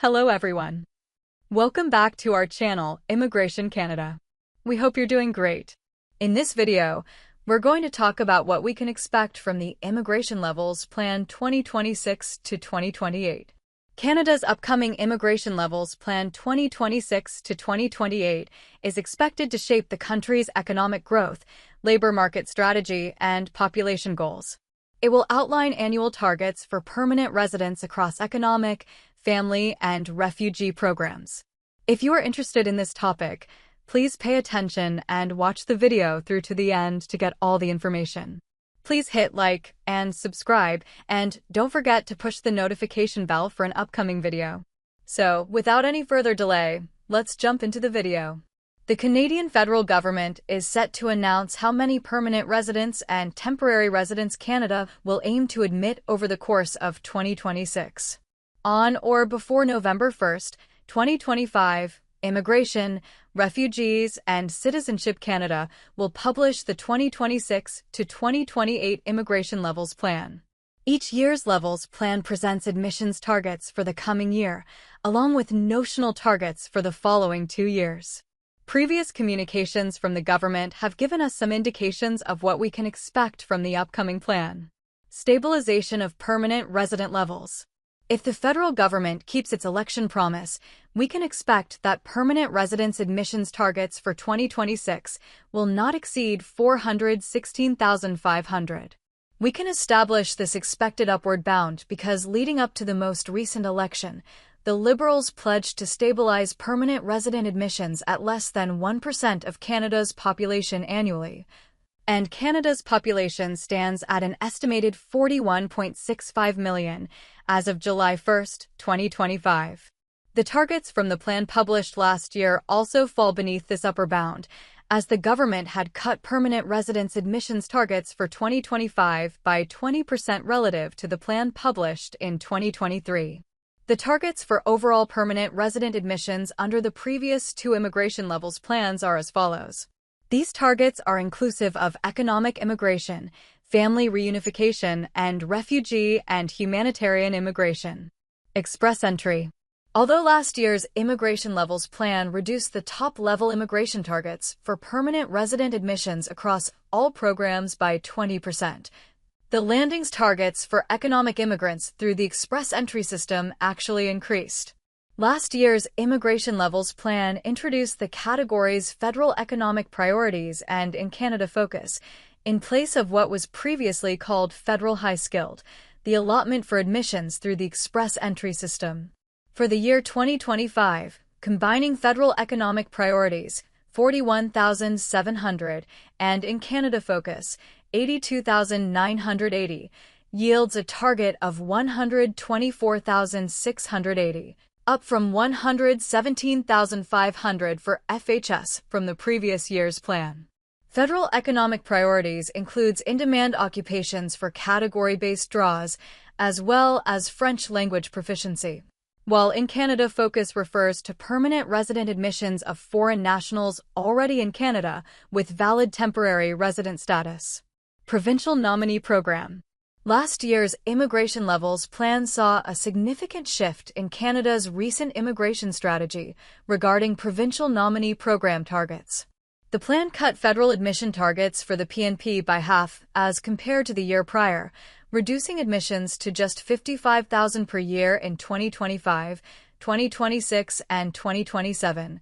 Hello everyone. Welcome back to our channel, Immigration Canada. We hope you're doing great. In this video, we're going to talk about what we can expect from the Immigration Levels Plan 2026 to 2028. Canada's upcoming Immigration Levels Plan 2026 to 2028 is expected to shape the country's economic growth, labor market strategy, and population goals. It will outline annual targets for permanent residents across economic, family, and refugee programs. If you are interested in this topic, please pay attention and watch the video through to the end to get all the information. Please hit like and subscribe, and don't forget to push the notification bell for an upcoming video. So, without any further delay, let's jump into the video. The Canadian federal government is set to announce how many permanent residents and temporary residents Canada will aim to admit over the course of 2026. On or before November 1st, 2025, Immigration, Refugees, and Citizenship Canada will publish the 2026 to 2028 Immigration Levels Plan. Each year's Levels Plan presents admissions targets for the coming year, along with notional targets for the following 2 years. Previous communications from the government have given us some indications of what we can expect from the upcoming plan. Stabilization of permanent resident levels. If the federal government keeps its election promise, we can expect that permanent residence admissions targets for 2026 will not exceed 416,500. We can establish this expected upward bound because leading up to the most recent election, the Liberals pledged to stabilize permanent resident admissions at less than 1% of Canada's population annually, and Canada's population stands at an estimated 41.65 million as of July 1, 2025. The targets from the plan published last year also fall beneath this upper bound, as the government had cut permanent residence admissions targets for 2025 by 20% relative to the plan published in 2023. The targets for overall permanent resident admissions under the previous 2 immigration levels plans are as follows. These targets are inclusive of economic immigration, family reunification, and refugee and humanitarian immigration. Express entry. Although last year's Immigration Levels Plan reduced the top-level immigration targets for permanent resident admissions across all programs by 20%, the landings targets for economic immigrants through the Express Entry system actually increased. Last year's Immigration Levels Plan introduced the categories Federal Economic Priorities and In Canada Focus, in place of what was previously called Federal High Skilled, the allotment for admissions through the Express Entry system. For the year 2025, combining Federal Economic Priorities, 41,700, and In Canada Focus, 82,980, yields a target of 124,680. Up from 117,500 for FHS from the previous year's plan. Federal economic priorities includes in-demand occupations for category-based draws, as well as French language proficiency, while In Canada Focus refers to permanent resident admissions of foreign nationals already in Canada with valid temporary resident status. Provincial Nominee Program. Last year's Immigration Levels Plan saw a significant shift in Canada's recent immigration strategy regarding provincial nominee program targets. The plan cut federal admission targets for the PNP by half as compared to the year prior, reducing admissions to just 55,000 per year in 2025, 2026, and 2027,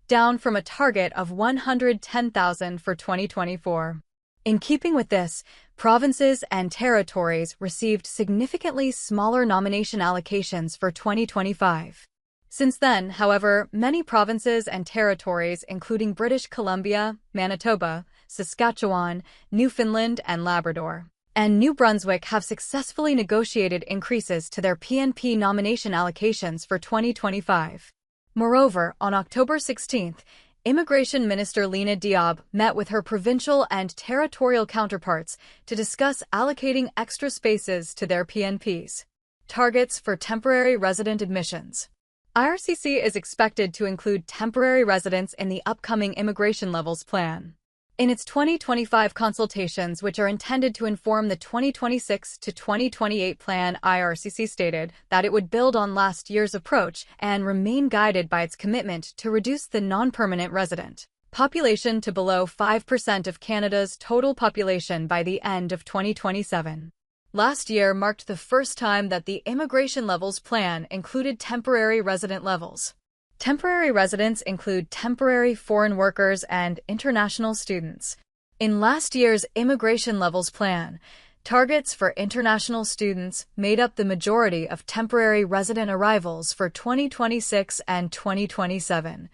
down from a target of 110,000 for 2024. In keeping with this, provinces and territories received significantly smaller nomination allocations for 2025. Since then, however, many provinces and territories, including British Columbia, Manitoba, Saskatchewan, Newfoundland and Labrador, and New Brunswick have successfully negotiated increases to their PNP nomination allocations for 2025. Moreover, on October 16th, Immigration Minister Lena Diab met with her provincial and territorial counterparts to discuss allocating extra spaces to their PNPs. Targets for temporary resident admissions. IRCC is expected to include temporary residents in the upcoming Immigration Levels Plan. In its 2025 consultations, which are intended to inform the 2026 to 2028 plan, IRCC stated that it would build on last year's approach and remain guided by its commitment to reduce the non-permanent resident population to below 5% of Canada's total population by the end of 2027. Last year marked the first time that the Immigration Levels Plan included temporary resident levels. Temporary residents include temporary foreign workers and international students. In last year's Immigration Levels Plan, targets for international students made up the majority of temporary resident arrivals for 2026 and 2027,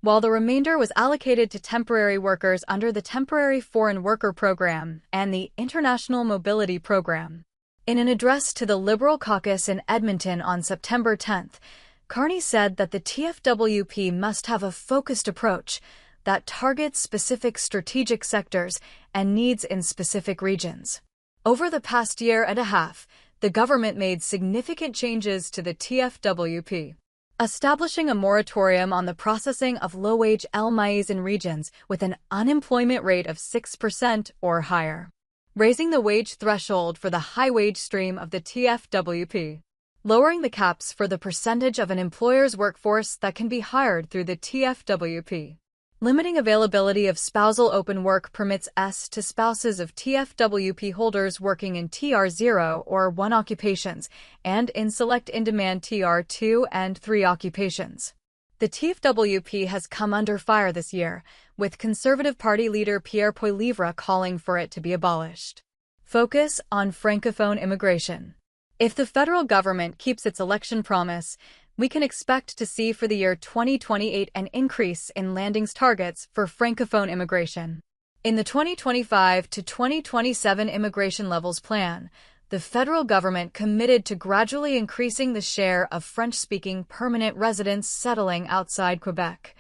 while the remainder was allocated to temporary workers under the Temporary Foreign Worker Program and the International Mobility Program. In an address to the Liberal caucus in Edmonton on September 10th, Carney said that the TFWP must have a focused approach that targets specific strategic sectors and needs in specific regions. Over the past year and a half, the government made significant changes to the TFWP, establishing a moratorium on the processing of low-wage LMIEs in regions with an unemployment rate of 6% or higher, raising the wage threshold for the high-wage stream of the TFWP, lowering the caps for the percentage of an employer's workforce that can be hired through the TFWP, limiting availability of spousal open work permits to spouses of TFWP holders working in TR0 or 1 occupations and in select in-demand TR2 and 3 occupations. The TFWP has come under fire this year, with Conservative Party leader Pierre Poilievre calling for it to be abolished. Focus on Francophone immigration. If the federal government keeps its election promise, we can expect to see for the year 2028 an increase in landings targets for Francophone immigration. In the 2025 to 2027 Immigration Levels Plan, the federal government committed to gradually increasing the share of French-speaking permanent residents settling outside Quebec,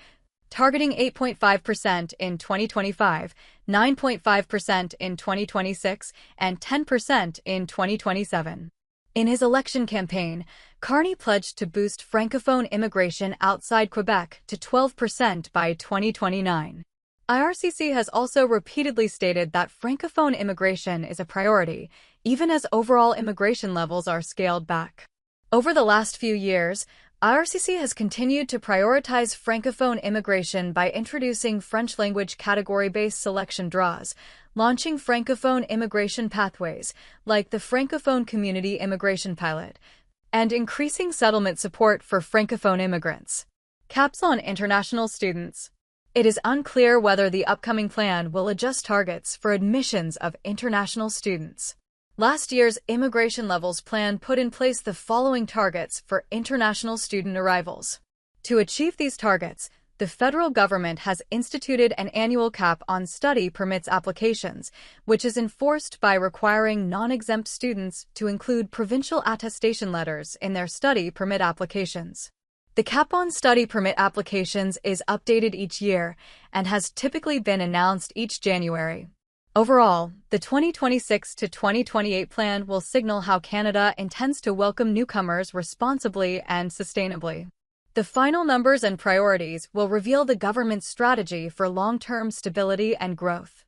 targeting 8.5% in 2025, 9.5% in 2026, and 10% in 2027. In his election campaign, Carney pledged to boost Francophone immigration outside Quebec to 12% by 2029. IRCC has also repeatedly stated that Francophone immigration is a priority, even as overall immigration levels are scaled back. Over the last few years, IRCC has continued to prioritize Francophone immigration by introducing French-language category-based selection draws, launching Francophone immigration pathways, like the Francophone Community Immigration Pilot, and increasing settlement support for Francophone immigrants. Caps on international students. It is unclear whether the upcoming plan will adjust targets for admissions of international students. Last year's Immigration Levels Plan put in place the following targets for international student arrivals. To achieve these targets, the federal government has instituted an annual cap on study permits applications, which is enforced by requiring non-exempt students to include provincial attestation letters in their study permit applications. The cap on study permit applications is updated each year and has typically been announced each January. Overall, the 2026 to 2028 plan will signal how Canada intends to welcome newcomers responsibly and sustainably. The final numbers and priorities will reveal the government's strategy for long-term stability and growth.